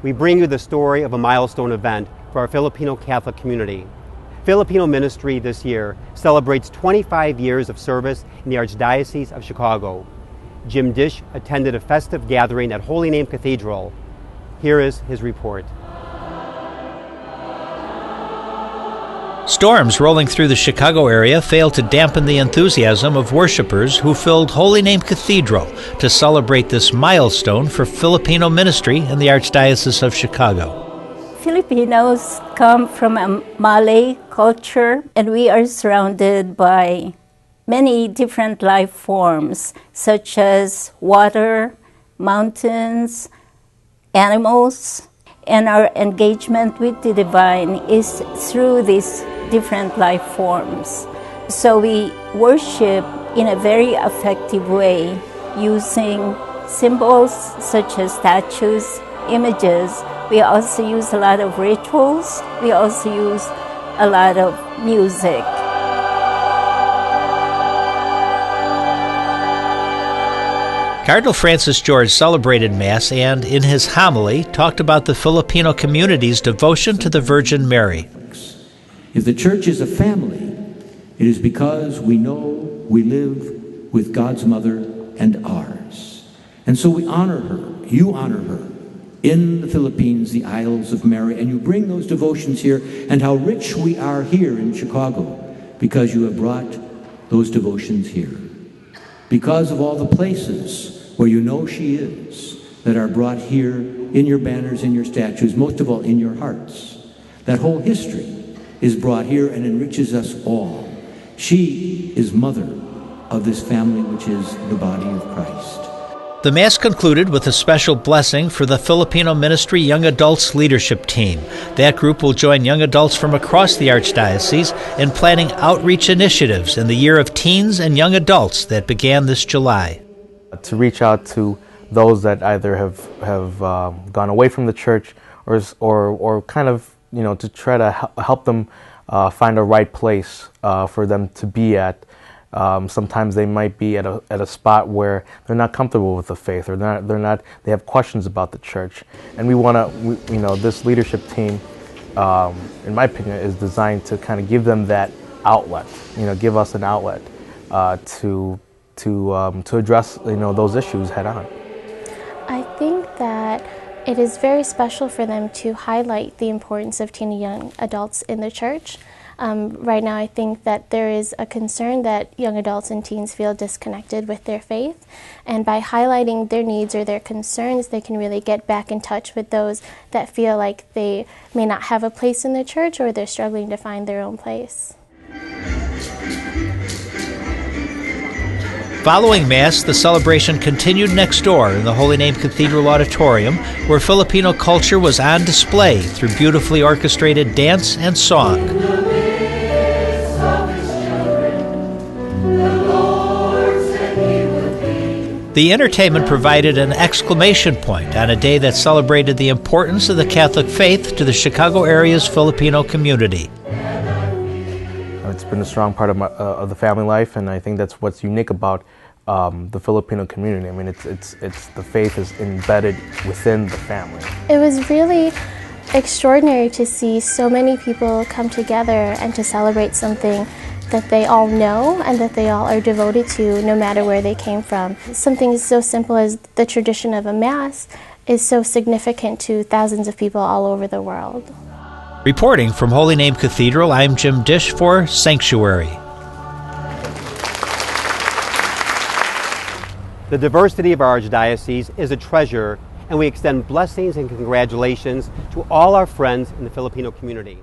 we bring you the story of a milestone event for our Filipino Catholic community. Filipino Ministry this year celebrates 25 years of service in the Archdiocese of Chicago. Jim Dish attended a festive gathering at Holy Name Cathedral. Here is his report. Storms rolling through the Chicago area failed to dampen the enthusiasm of worshipers who filled Holy Name Cathedral to celebrate this milestone for Filipino ministry in the Archdiocese of Chicago. Filipinos come from a Malay culture, and we are surrounded by many different life forms, such as water, mountains, animals, and our engagement with the divine is through these different life forms. So we worship in a very effective way using symbols such as statues, images. We also use a lot of rituals. We also use a lot of music. Cardinal Francis George celebrated Mass and, in his homily, talked about the Filipino community's devotion to the Virgin Mary. If the Church is a family, it is because we know we live with God's Mother and ours. And so we honor her, you honor her, in the Philippines, the Isles of Mary, and you bring those devotions here, and how rich we are here in Chicago because you have brought those devotions here. Because of all the places where you know she is, that are brought here in your banners, in your statues, most of all in your hearts. That whole history is brought here and enriches us all. She is mother of this family, which is the body of Christ. The Mass concluded with a special blessing for the Filipino Ministry Young Adults Leadership Team. That group will join young adults from across the Archdiocese in planning outreach initiatives in the Year of Teens and Young Adults that began this July. To reach out to those that either have gone away from the Church or kind of, to try to help them find a right place for them to be at. Sometimes they might be at a spot where they're not comfortable with the faith, or they have questions about the Church, and we want to, this leadership team, in my opinion, is designed to kind of give them that outlet, give us an outlet to address those issues head on. I think that it is very special for them to highlight the importance of teen and young adults in the Church. Right now, I think that there is a concern that young adults and teens feel disconnected with their faith, and by highlighting their needs or their concerns, they can really get back in touch with those that feel like they may not have a place in the Church, or they're struggling to find their own place. Following Mass, the celebration continued next door in the Holy Name Cathedral Auditorium, where Filipino culture was on display through beautifully orchestrated dance and song. The entertainment provided an exclamation point on a day that celebrated the importance of the Catholic faith to the Chicago area's Filipino community. It's been a strong part of the family life, and I think that's what's unique about the Filipino community. I mean, it's the faith is embedded within the family. It was really extraordinary to see so many people come together and to celebrate something that they all know and that they all are devoted to, no matter where they came from. Something so simple as the tradition of a Mass is so significant to thousands of people all over the world. Reporting from Holy Name Cathedral, I'm Jim Dish for Sanctuary. The diversity of our Archdiocese is a treasure, and we extend blessings and congratulations to all our friends in the Filipino community.